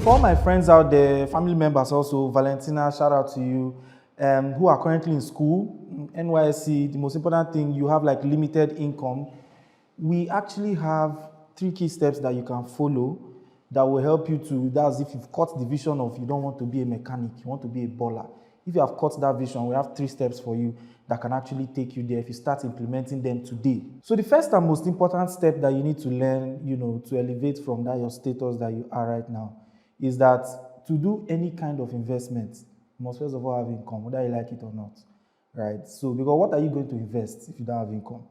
for all my friends out there, family members also, Valentina, shout out to you, who are currently in school, NYSC, the most important thing, you have like limited income. We actually have 3 key steps that you can follow that will help you to, that's if you've caught the vision of you don't want to be a mechanic, you want to be a baller. If you have caught that vision, we have 3 steps for you that can actually take you there if you start implementing them today. So the first and most important step that you need to learn, to elevate from that your status that you are right now is that to do any kind of investment, you must first of all have income, whether you like it or not, right? So because what are you going to invest if you don't have income?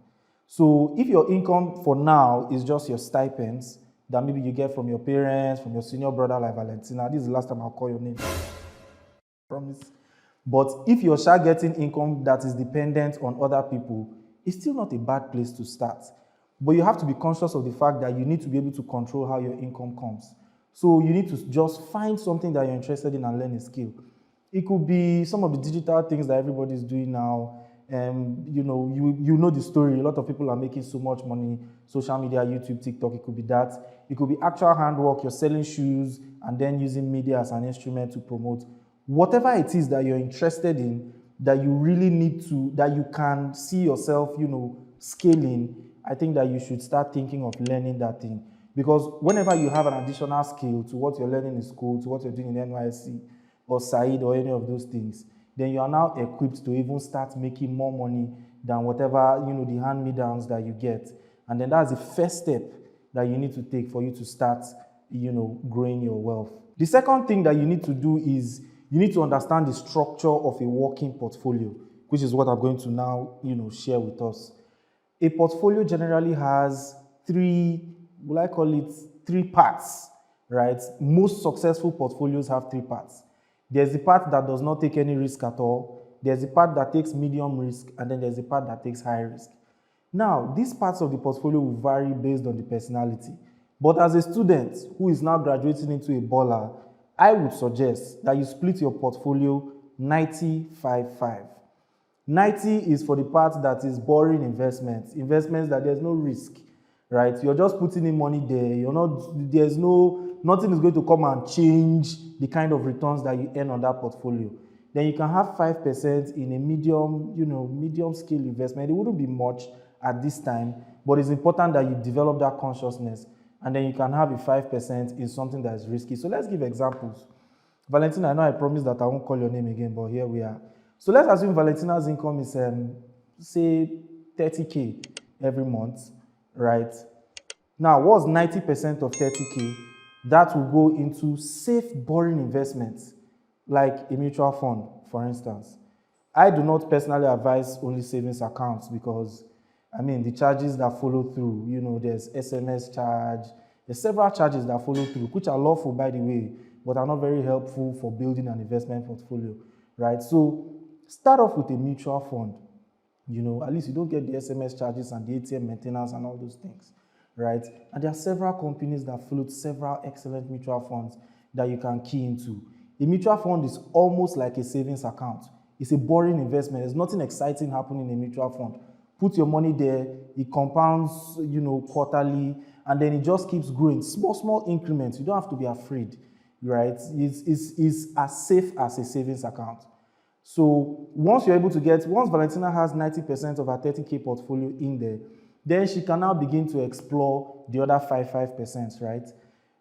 So if your income for now is just your stipends that maybe you get from your parents, from your senior brother like Valentina, this is the last time I'll call your name, promise. But if you're getting income that is dependent on other people, it's still not a bad place to start. But you have to be conscious of the fact that you need to be able to control how your income comes. So you need to just find something that you're interested in and learn a skill. It could be some of the digital things that everybody's doing now. You know the story. A lot of people are making so much money, social media, YouTube, TikTok. It could be that. It could be actual handwork. You're selling shoes and then using media as an instrument to promote. Whatever it is that you're interested in, that you really need to, that you can see yourself, scaling, I think that you should start thinking of learning that thing. Because whenever you have an additional skill to what you're learning in school, to what you're doing in NYSC or SAID or any of those things, then you are now equipped to even start making more money than whatever, the hand-me-downs that you get. And then that's the first step that you need to take for you to start, growing your wealth. The second thing that you need to do is you need to understand the structure of a working portfolio, which is what I'm going to now, share with us. A portfolio generally has 3 parts, right? Most successful portfolios have 3 parts. There's the part that does not take any risk at all. There's the part that takes medium risk, and then there's the part that takes high risk. Now, these parts of the portfolio will vary based on the personality. But as a student who is now graduating into a baller, I would suggest that you split your portfolio 90-5-5. 90 is for the part that is boring investments that there's no risk, right? You're just putting in money there. Nothing is going to come and change the kind of returns that you earn on that portfolio. Then you can have 5% in a medium scale investment. It wouldn't be much at this time, but it's important that you develop that consciousness, and then you can have a 5% in something that is risky. So let's give examples. Valentina, I know I promised that I won't call your name again, but here we are. So let's assume Valentina's income is, say, 30K every month, right? Now, what's 90% of 30K? That will go into safe, boring investments, like a mutual fund, for instance. I do not personally advise only savings accounts because, the charges that follow through, there's SMS charge, there's several charges that follow through, which are lawful, by the way, but are not very helpful for building an investment portfolio, right? So start off with a mutual fund. At least you don't get the SMS charges and the ATM maintenance and all those things, right? And there are several companies that float several excellent mutual funds that you can key into. A mutual fund is almost like a savings account. It's a boring investment. There's nothing exciting happening in a mutual fund. Put your money there, it compounds, quarterly, and then it just keeps growing. Small increments. You don't have to be afraid, right? It's as safe as a savings account. So once Valentina has 90% of her 30K portfolio in there, then she can now begin to explore the other 5%, right?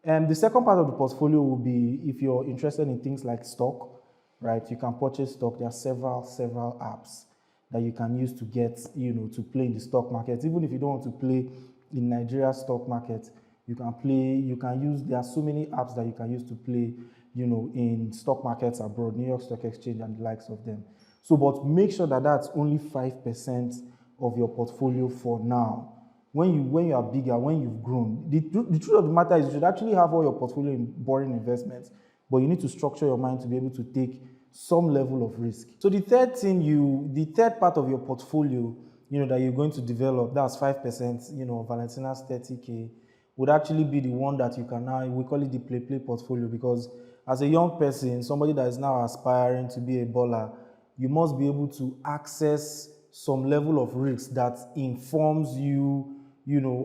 And the second part of the portfolio will be if you're interested in things like stock, right? You can purchase stock. There are several apps that you can use to get, to play in the stock market. Even if you don't want to play in Nigeria stock market, there are so many apps that you can use to play, in stock markets abroad, New York Stock Exchange and the likes of them. So, but make sure that that's only 5% of your portfolio for now. When you are bigger, when you've grown, the truth of the matter is you should actually have all your portfolio in boring investments, but you need to structure your mind to be able to take some level of risk. So the third part of your portfolio, that you're going to develop, that's 5%, Valentina's 30K, would actually be the one that you can now, we call it the play portfolio, because as a young person, somebody that is now aspiring to be a baller, you must be able to access some level of risk that informs you,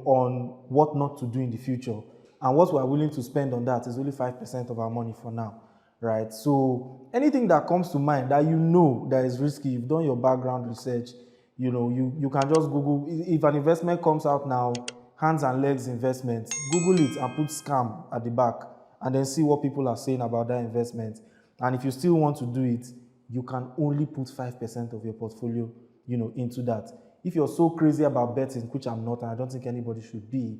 on what not to do in the future. And what we're willing to spend on that is only 5% of our money for now, right? So anything that comes to mind that that is risky, you've done your background research, you can just Google. If an investment comes out now, hands and legs investment, Google it and put scam at the back and then see what people are saying about that investment. And if you still want to do it, you can only put 5% of your portfolio, into that. If you're so crazy about betting, which I'm not, and I don't think anybody should be,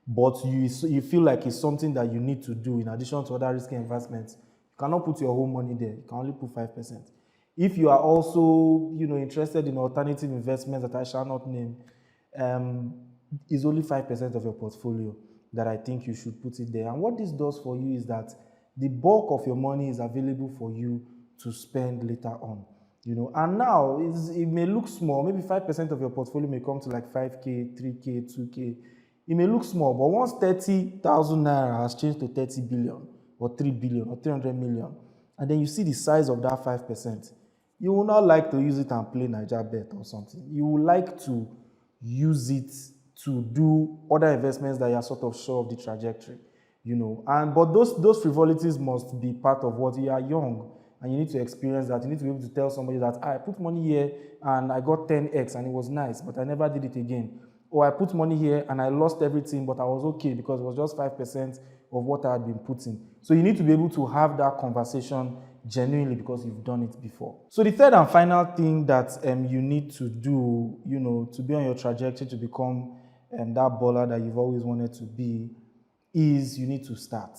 but you feel like it's something that you need to do in addition to other risky investments, you cannot put your whole money there. You can only put 5%. If you are also, interested in alternative investments that I shall not name, is only 5% of your portfolio that I think you should put it there. And what this does for you is that the bulk of your money is available for you to spend later on. And now it may look small. Maybe 5% of your portfolio may come to like 5K, 3K, 2K. It may look small, but once 30,000 naira has changed to 30 billion or 3 billion or 300 million, and then you see the size of that 5%, you will not like to use it and play Ngage bet or something. You will like to use it to do other investments that you are sort of sure of the trajectory, but those frivolities must be part of what you are young, and you need to experience that. You need to be able to tell somebody that I put money here and I got 10x and it was nice, but I never did it again. Or I put money here and I lost everything, but I was okay because it was just 5% of what I had been putting. So you need to be able to have that conversation genuinely because you've done it before. So the third and final thing that you need to do, to be on your trajectory to become that baller that you've always wanted to be, is you need to start.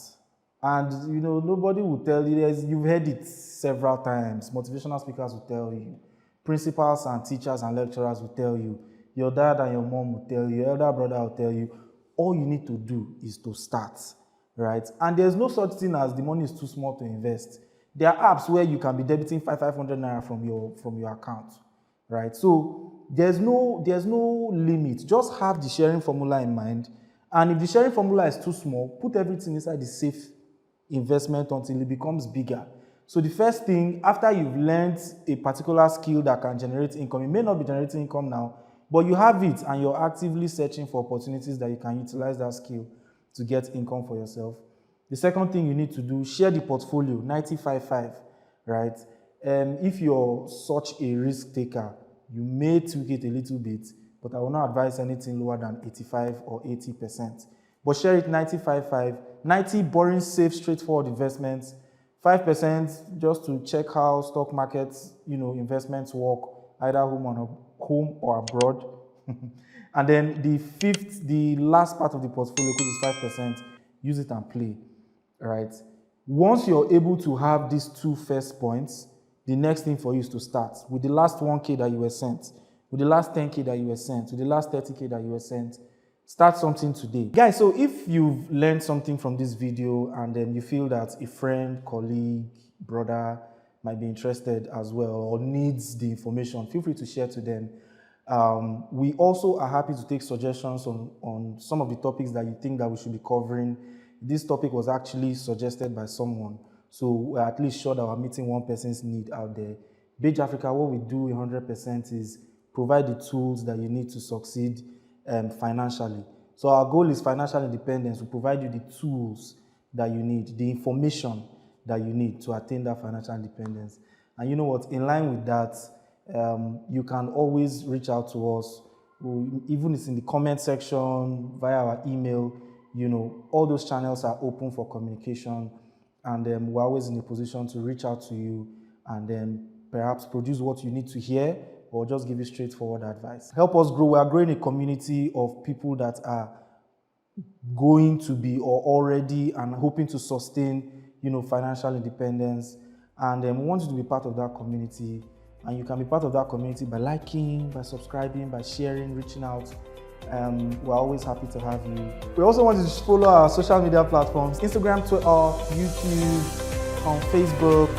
And nobody will tell you this. You've heard it several times. Motivational speakers will tell you. Principals and teachers and lecturers will tell you. Your dad and your mom will tell you. Your elder brother will tell you. All you need to do is to start, right? And there's no such thing as the money is too small to invest. There are apps where you can be debiting 500 naira from your account, right? So there's no limit. Just have the sharing formula in mind. And if the sharing formula is too small, put everything inside the safe investment until it becomes bigger. So the first thing, after you've learned a particular skill that can generate income, it may not be generating income now, but you have it and you're actively searching for opportunities that you can utilize that skill to get income for yourself. The second thing you need to do, share the portfolio, 95-5, right? If you're such a risk taker, you may tweak it a little bit, but I will not advise anything lower than 85 or 80%. But share it 95-5, 90 boring, safe, straightforward investments, 5% just to check how stock markets, investments work, either home or abroad. And then the last part of the portfolio, which is 5%, use it and play, right? Once you're able to have these two first points, the next thing for you is to start with the last 1K that you were sent, with the last 10K that you were sent, with the last 30K that you were sent. Start something today. Guys, so if you've learned something from this video and then you feel that a friend, colleague, brother might be interested as well or needs the information, feel free to share to them. We also are happy to take suggestions on some of the topics that you think that we should be covering. This topic was actually suggested by someone, so we're at least sure that we're meeting one person's need out there. Beige Africa, what we do 100% is provide the tools that you need to succeed financially. So our goal is financial independence. We provide you the tools that you need, the information that you need to attain that financial independence. And you know what, in line with that, you can always reach out to us, even it's in the comment section, via our email, all those channels are open for communication, and we're always in a position to reach out to you and then perhaps produce what you need to hear or just give you straightforward advice. Help us grow. We are growing a community of people that are going to be or already and hoping to sustain, financial independence. And we want you to be part of that community. And you can be part of that community by liking, by subscribing, by sharing, reaching out. We're always happy to have you. We also want you to follow our social media platforms, Instagram, Twitter, YouTube, on Facebook,